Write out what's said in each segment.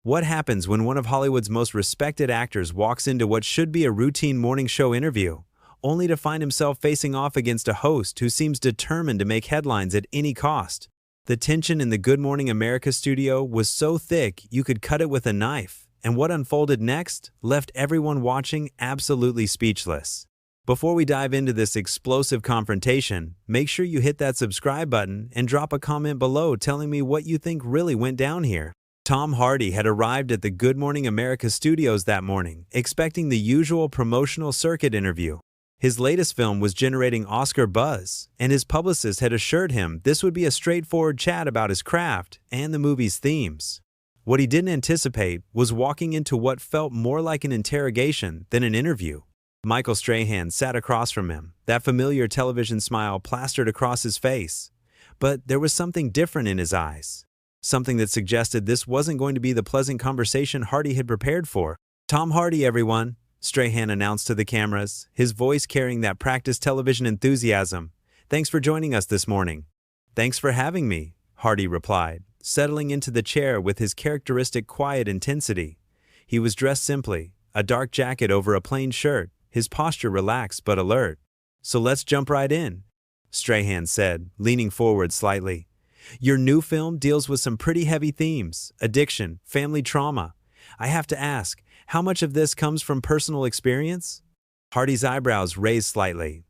What happens when one of Hollywood's most respected actors walks into what should be a routine morning show interview, only to find himself facing off against a host who seems determined to make headlines at any cost? The tension in the Good Morning America studio was so thick you could cut it with a knife, and what unfolded next left everyone watching absolutely speechless. Before we dive into this explosive confrontation, make sure you hit that subscribe button and drop a comment below telling me what you think really went down here. Tom Hardy had arrived at the Good Morning America studios that morning, expecting the usual promotional circuit interview. His latest film was generating Oscar buzz, and his publicist had assured him this would be a straightforward chat about his craft and the movie's themes. What he didn't anticipate was walking into what felt more like an interrogation than an interview. Michael Strahan sat across from him, that familiar television smile plastered across his face. But there was something different in his eyes. Something that suggested this wasn't going to be the pleasant conversation Hardy had prepared for. "Tom Hardy, everyone," Strahan announced to the cameras, his voice carrying that practiced television enthusiasm. "Thanks for joining us this morning." "Thanks for having me," Hardy replied, settling into the chair with his characteristic quiet intensity. He was dressed simply, a dark jacket over a plain shirt, his posture relaxed but alert. "So let's jump right in," Strahan said, leaning forward slightly. "Your new film deals with some pretty heavy themes: addiction, family trauma. I have to ask, how much of this comes from personal experience?" Hardy's eyebrows raised slightly.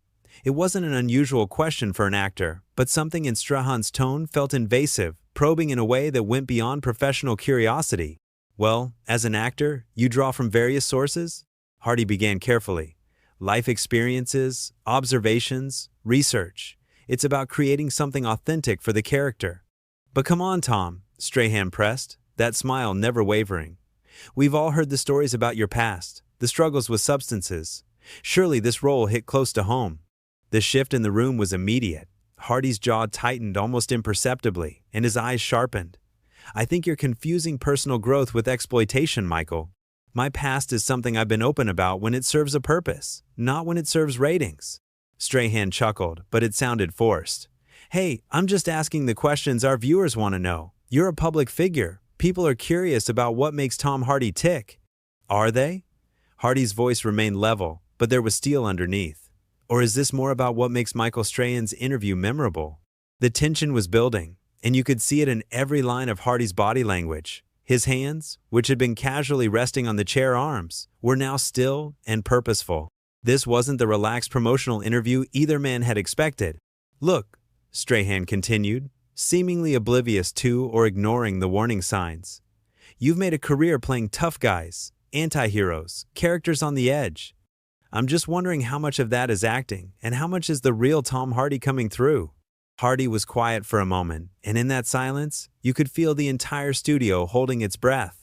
It wasn't an unusual question for an actor, but something in Strahan's tone felt invasive, probing in a way that went beyond professional curiosity. "Well, as an actor, you draw from various sources?" Hardy began carefully. "Life experiences, observations, research. It's about creating something authentic for the character." "But come on, Tom," Strahan pressed, that smile never wavering. "We've all heard the stories about your past, the struggles with substances. Surely this role hit close to home." The shift in the room was immediate. Hardy's jaw tightened almost imperceptibly, and his eyes sharpened. "I think you're confusing personal growth with exploitation, Michael. My past is something I've been open about when it serves a purpose, not when it serves ratings." Strahan chuckled, but it sounded forced. "Hey, I'm just asking the questions our viewers want to know. You're a public figure. People are curious about what makes Tom Hardy tick." "Are they?" Hardy's voice remained level, but there was steel underneath. "Or is this more about what makes Michael Strahan's interview memorable?" The tension was building, and you could see it in every line of Hardy's body language. His hands, which had been casually resting on the chair arms, were now still and purposeful. This wasn't the relaxed promotional interview either man had expected. "Look," Strahan continued, seemingly oblivious to or ignoring the warning signs. "You've made a career playing tough guys, anti-heroes, characters on the edge. I'm just wondering how much of that is acting and how much is the real Tom Hardy coming through." Hardy was quiet for a moment, and in that silence, you could feel the entire studio holding its breath.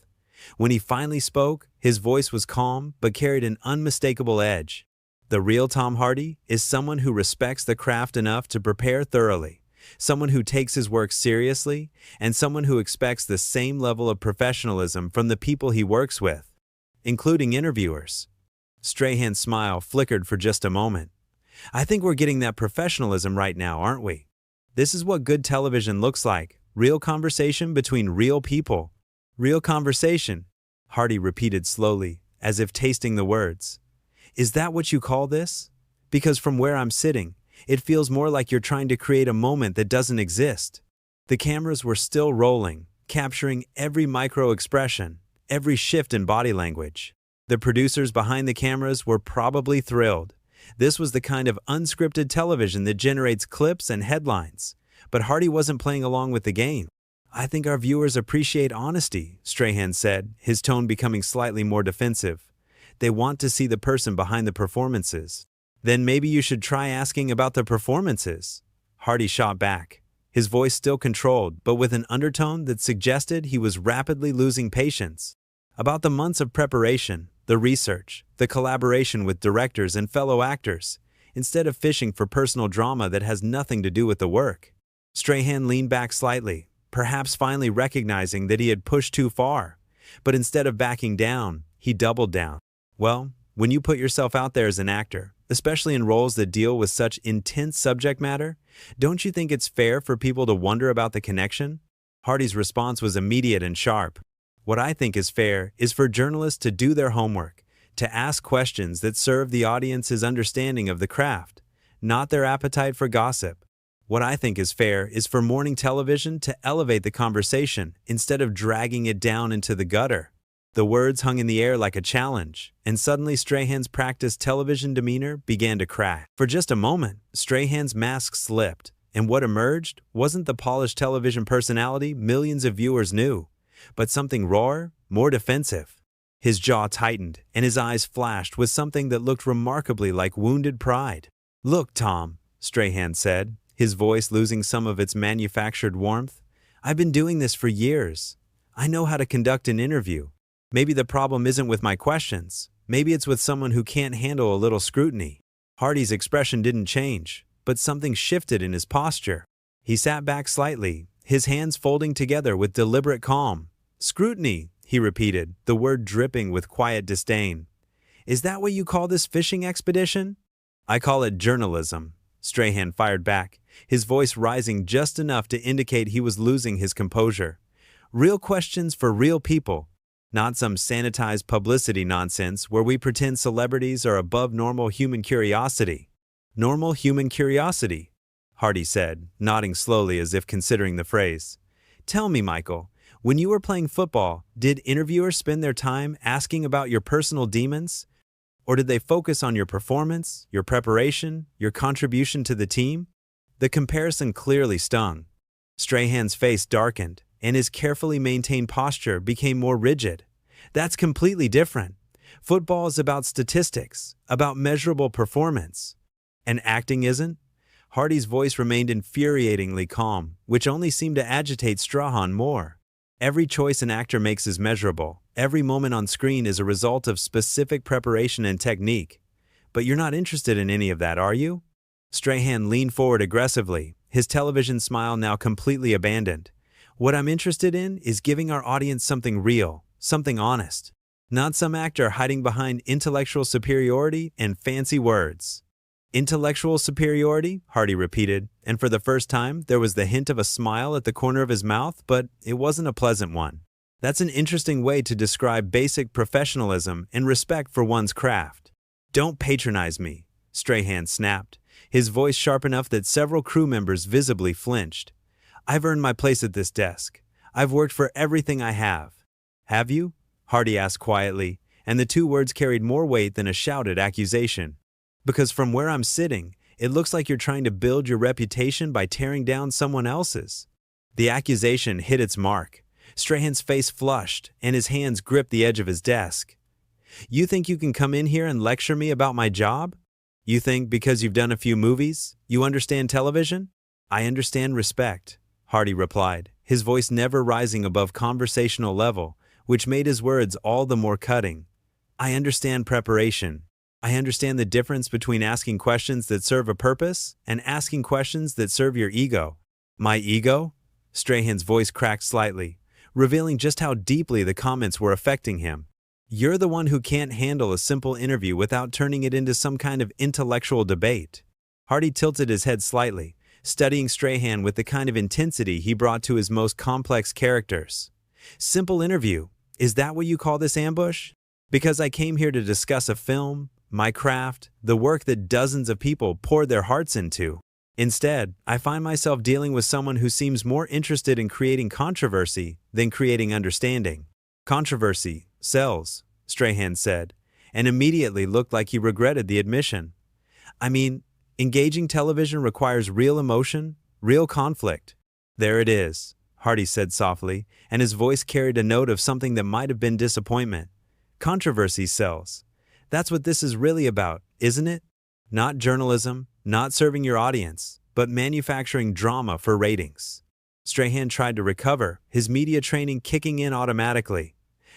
When he finally spoke, his voice was calm but carried an unmistakable edge. "The real Tom Hardy is someone who respects the craft enough to prepare thoroughly, someone who takes his work seriously, and someone who expects the same level of professionalism from the people he works with, including interviewers." Strahan's smile flickered for just a moment. "I think we're getting that professionalism right now, aren't we? This is what good television looks like, real conversation between real people." "Real conversation," Hardy repeated slowly, as if tasting the words. "Is that what you call this? Because from where I'm sitting, it feels more like you're trying to create a moment that doesn't exist." The cameras were still rolling, capturing every micro-expression, every shift in body language. The producers behind the cameras were probably thrilled. This was the kind of unscripted television that generates clips and headlines. But Hardy wasn't playing along with the game. "I think our viewers appreciate honesty," Strahan said, his tone becoming slightly more defensive. "They want to see the person behind the performances." "Then maybe you should try asking about the performances," Hardy shot back, his voice still controlled but with an undertone that suggested he was rapidly losing patience. "About the months of preparation, the research, the collaboration with directors and fellow actors, instead of fishing for personal drama that has nothing to do with the work." Strahan leaned back slightly, perhaps finally recognizing that he had pushed too far. But instead of backing down, he doubled down. "Well, when you put yourself out there as an actor, especially in roles that deal with such intense subject matter, don't you think it's fair for people to wonder about the connection?" Hardy's response was immediate and sharp. What I think is fair is for journalists to do their homework, to ask questions that serve the audience's understanding of the craft, not their appetite for gossip. What I think is fair is for morning television to elevate the conversation instead of dragging it down into the gutter. The words hung in the air like a challenge, and suddenly Strahan's practiced television demeanor began to crack. For just a moment, Strahan's mask slipped, and what emerged wasn't the polished television personality millions of viewers knew, but something rawer, more defensive. His jaw tightened, and his eyes flashed with something that looked remarkably like wounded pride. "Look, Tom," Strahan said, his voice losing some of its manufactured warmth. "I've been doing this for years. I know how to conduct an interview. Maybe the problem isn't with my questions. Maybe it's with someone who can't handle a little scrutiny." Hardy's expression didn't change, but something shifted in his posture. He sat back slightly, his hands folding together with deliberate calm. "Scrutiny," he repeated, the word dripping with quiet disdain. "Is that what you call this fishing expedition?" "I call it journalism," Strahan fired back, his voice rising just enough to indicate he was losing his composure. "Real questions for real people. Not some sanitized publicity nonsense where we pretend celebrities are above normal human curiosity." "Normal human curiosity," Hardy said, nodding slowly as if considering the phrase. "Tell me, Michael, when you were playing football, did interviewers spend their time asking about your personal demons? Or did they focus on your performance, your preparation, your contribution to the team?" The comparison clearly stung. Strahan's face darkened, and his carefully maintained posture became more rigid. "That's completely different. Football is about statistics, about measurable performance. And acting isn't?" Hardy's voice remained infuriatingly calm, which only seemed to agitate Strahan more. "Every choice an actor makes is measurable. Every moment on screen is a result of specific preparation and technique. But you're not interested in any of that, are you?" Strahan leaned forward aggressively, his television smile now completely abandoned. "What I'm interested in is giving our audience something real, something honest. Not some actor hiding behind intellectual superiority and fancy words." "Intellectual superiority," Hardy repeated, and for the first time there was the hint of a smile at the corner of his mouth, but it wasn't a pleasant one. "That's an interesting way to describe basic professionalism and respect for one's craft." "Don't patronize me," Strahan snapped, his voice sharp enough that several crew members visibly flinched. "I've earned my place at this desk. I've worked for everything I have." "Have you?" Hardy asked quietly, and the two words carried more weight than a shouted accusation. "Because from where I'm sitting, it looks like you're trying to build your reputation by tearing down someone else's." The accusation hit its mark. Strahan's face flushed, and his hands gripped the edge of his desk. "You think you can come in here and lecture me about my job? You think because you've done a few movies, you understand television?" "I understand respect," Hardy replied, his voice never rising above conversational level, which made his words all the more cutting. "I understand preparation. I understand the difference between asking questions that serve a purpose and asking questions that serve your ego." "My ego?" Strahan's voice cracked slightly, revealing just how deeply the comments were affecting him. "You're the one who can't handle a simple interview without turning it into some kind of intellectual debate." Hardy tilted his head slightly, studying Strahan with the kind of intensity he brought to his most complex characters. "Simple interview. Is that what you call this ambush? Because I came here to discuss a film, my craft, the work that dozens of people poured their hearts into. Instead, I find myself dealing with someone who seems more interested in creating controversy than creating understanding." "Controversy sells," Strahan said, and immediately looked like he regretted the admission. "I mean, engaging television requires real emotion, real conflict." "There it is," Hardy said softly, and his voice carried a note of something that might have been disappointment. "Controversy sells. That's what this is really about, isn't it? Not journalism, not serving your audience, but manufacturing drama for ratings." Strahan tried to recover, his media training kicking in automatically.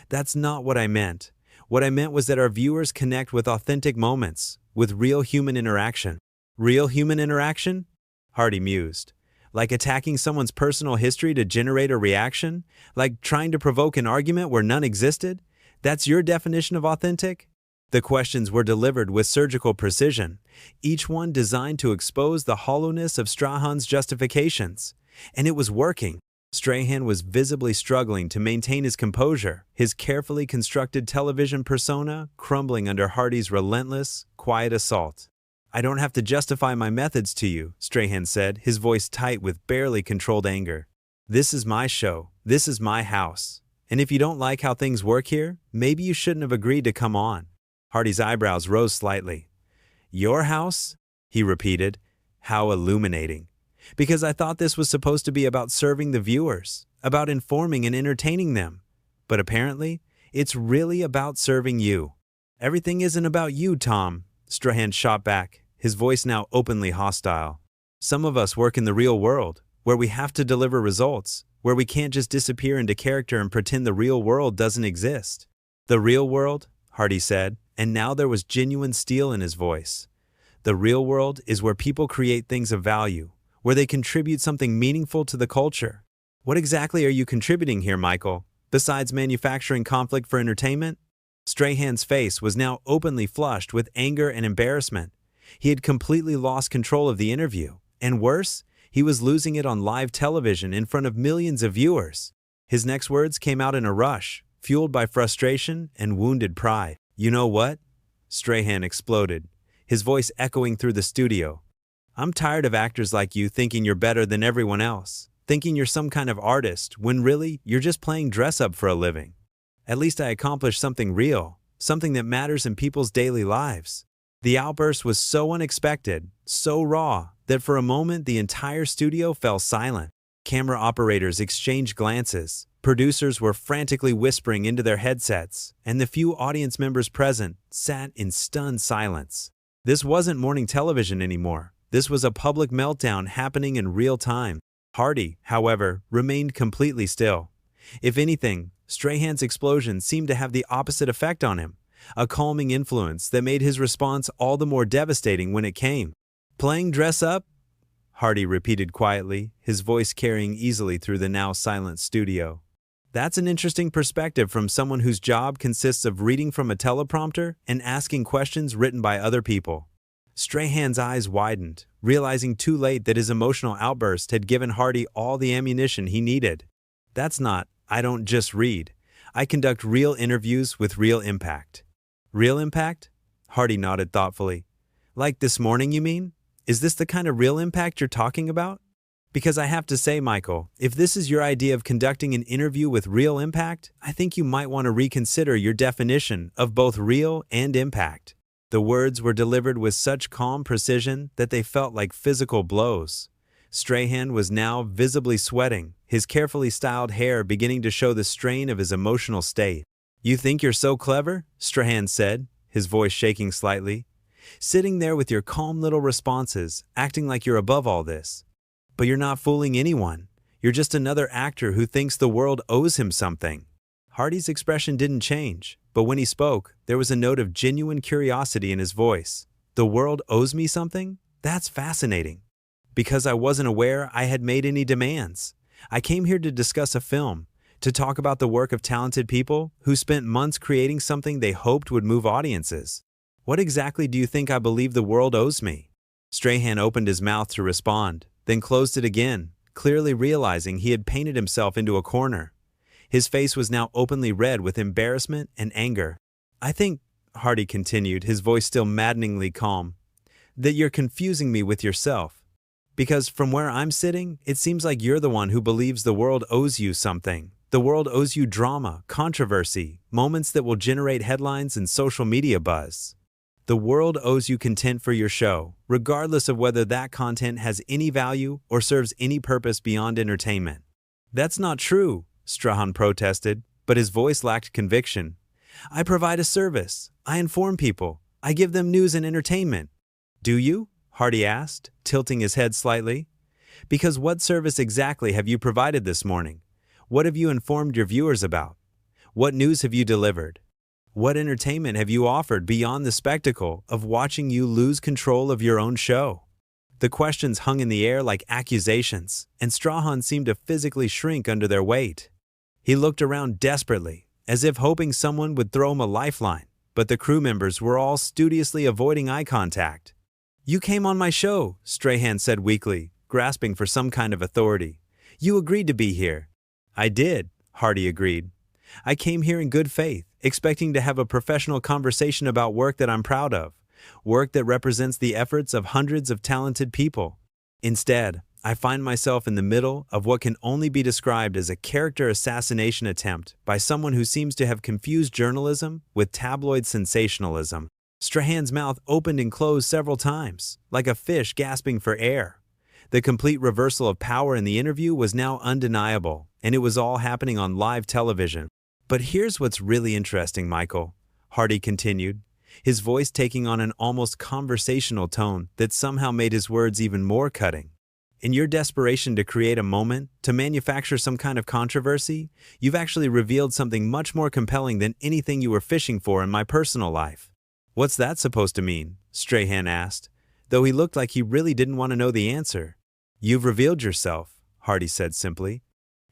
"That's not what I meant. What I meant was that our viewers connect with authentic moments, with real human interaction." "Real human interaction?" Hardy mused. "Like attacking someone's personal history to generate a reaction? Like trying to provoke an argument where none existed? That's your definition of authentic?" The questions were delivered with surgical precision, each one designed to expose the hollowness of Strahan's justifications. And it was working. Strahan was visibly struggling to maintain his composure, his carefully constructed television persona crumbling under Hardy's relentless, quiet assault. "I don't have to justify my methods to you," Strahan said, his voice tight with barely controlled anger. "This is my show. This is my house. And if you don't like how things work here, maybe you shouldn't have agreed to come on." Hardy's eyebrows rose slightly. "Your house?" he repeated. How illuminating. "Because I thought this was supposed to be about serving the viewers, about informing and entertaining them. But apparently, it's really about serving you." "Everything isn't about you, Tom," Strahan shot back, his voice now openly hostile. "Some of us work in the real world, where we have to deliver results, where we can't just disappear into character and pretend the real world doesn't exist." "The real world?" Hardy said, and now there was genuine steel in his voice. "The real world is where people create things of value, where they contribute something meaningful to the culture." "What exactly are you contributing here, Michael, besides manufacturing conflict for entertainment?" Strahan's face was now openly flushed with anger and embarrassment. He had completely lost control of the interview, and worse, he was losing it on live television in front of millions of viewers. His next words came out in a rush, fueled by frustration and wounded pride. "You know what?" Strahan exploded, his voice echoing through the studio. "I'm tired of actors like you thinking you're better than everyone else, thinking you're some kind of artist when really you're just playing dress-up for a living. At least I accomplished something real, something that matters in people's daily lives." The outburst was so unexpected, so raw, that for a moment the entire studio fell silent. Camera operators exchanged glances, producers were frantically whispering into their headsets, and the few audience members present sat in stunned silence. This wasn't morning television anymore. This was a public meltdown happening in real time. Hardy, however, remained completely still. If anything, Strahan's explosion seemed to have the opposite effect on him, a calming influence that made his response all the more devastating when it came. "Playing dress-up?" Hardy repeated quietly, his voice carrying easily through the now silent studio. "That's an interesting perspective from someone whose job consists of reading from a teleprompter and asking questions written by other people." Strahan's eyes widened, realizing too late that his emotional outburst had given Hardy all the ammunition he needed. "That's not, I don't just read. I conduct real interviews with real impact." "Real impact?" Hardy nodded thoughtfully. "Like this morning, you mean? Is this the kind of real impact you're talking about? Because I have to say, Michael, if this is your idea of conducting an interview with real impact, I think you might want to reconsider your definition of both real and impact." The words were delivered with such calm precision that they felt like physical blows. Strahan was now visibly sweating, his carefully styled hair beginning to show the strain of his emotional state. "You think you're so clever?" Strahan said, his voice shaking slightly. "Sitting there with your calm little responses, acting like you're above all this. But you're not fooling anyone. You're just another actor who thinks the world owes him something." Hardy's expression didn't change, but when he spoke, there was a note of genuine curiosity in his voice. "The world owes me something? That's fascinating. Because I wasn't aware I had made any demands. I came here to discuss a film, to talk about the work of talented people who spent months creating something they hoped would move audiences. What exactly do you think I believe the world owes me?" Strahan opened his mouth to respond, then closed it again, clearly realizing he had painted himself into a corner. His face was now openly red with embarrassment and anger. "I think," Hardy continued, his voice still maddeningly calm, "that you're confusing me with yourself. Because from where I'm sitting, it seems like you're the one who believes the world owes you something. The world owes you drama, controversy, moments that will generate headlines and social media buzz. The world owes you content for your show, regardless of whether that content has any value or serves any purpose beyond entertainment." "That's not true," Strahan protested, but his voice lacked conviction. "I provide a service. I inform people. I give them news and entertainment." "Do you?" Hardy asked, tilting his head slightly. "Because what service exactly have you provided this morning? What have you informed your viewers about? What news have you delivered? What entertainment have you offered beyond the spectacle of watching you lose control of your own show?" The questions hung in the air like accusations, and Strahan seemed to physically shrink under their weight. He looked around desperately, as if hoping someone would throw him a lifeline, but the crew members were all studiously avoiding eye contact. "You came on my show," Strahan said weakly, grasping for some kind of authority. You agreed to be here. I did, Hardy agreed. I came here in good faith, expecting to have a professional conversation about work that I'm proud of, work that represents the efforts of hundreds of talented people. Instead, I find myself in the middle of what can only be described as a character assassination attempt by someone who seems to have confused journalism with tabloid sensationalism. Strahan's mouth opened and closed several times, like a fish gasping for air. The complete reversal of power in the interview was now undeniable, and it was all happening on live television. But here's what's really interesting, Michael, Hardy continued, his voice taking on an almost conversational tone that somehow made his words even more cutting. In your desperation to create a moment, to manufacture some kind of controversy, you've actually revealed something much more compelling than anything you were fishing for in my personal life. What's that supposed to mean? Strahan asked, though he looked like he really didn't want to know the answer. You've revealed yourself, Hardy said simply.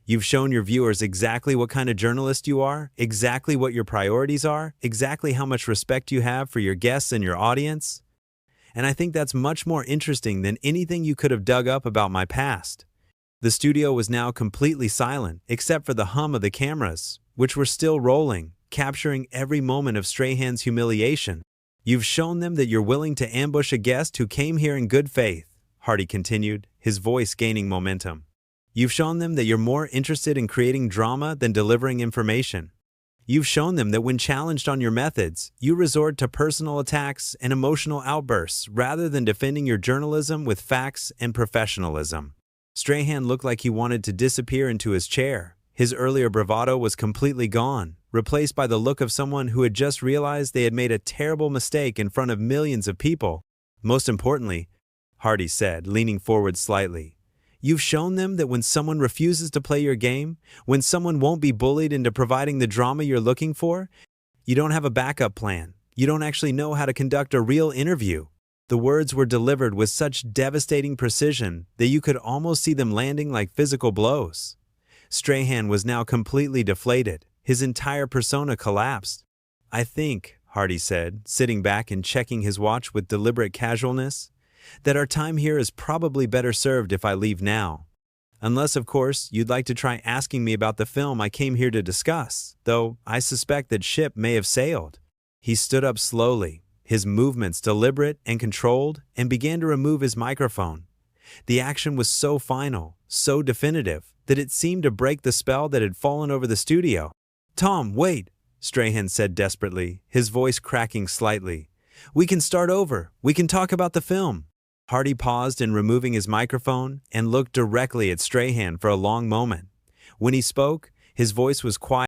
You've shown your viewers exactly what kind of journalist you are, exactly what your priorities are, exactly how much respect you have for your guests and your audience. And I think that's much more interesting than anything you could have dug up about my past. The studio was now completely silent, except for the hum of the cameras, which were still rolling, capturing every moment of Strahan's humiliation. You've shown them that you're willing to ambush a guest who came here in good faith, Hardy continued, his voice gaining momentum. You've shown them that you're more interested in creating drama than delivering information. You've shown them that when challenged on your methods, you resort to personal attacks and emotional outbursts rather than defending your journalism with facts and professionalism. Strahan looked like he wanted to disappear into his chair. His earlier bravado was completely gone, replaced by the look of someone who had just realized they had made a terrible mistake in front of millions of people. Most importantly, Hardy said, leaning forward slightly, you've shown them that when someone refuses to play your game, when someone won't be bullied into providing the drama you're looking for, you don't have a backup plan. You don't actually know how to conduct a real interview. The words were delivered with such devastating precision that you could almost see them landing like physical blows. Strahan was now completely deflated. His entire persona collapsed. I think, Hardy said, sitting back and checking his watch with deliberate casualness, that our time here is probably better served if I leave now. Unless, of course, you'd like to try asking me about the film I came here to discuss, though I suspect that ship may have sailed. He stood up slowly, his movements deliberate and controlled, and began to remove his microphone. The action was so final, so definitive, that it seemed to break the spell that had fallen over the studio. Tom, wait, Strahan said desperately, his voice cracking slightly. We can start over. We can talk about the film. Hardy paused in removing his microphone and looked directly at Strahan for a long moment. When he spoke, his voice was quiet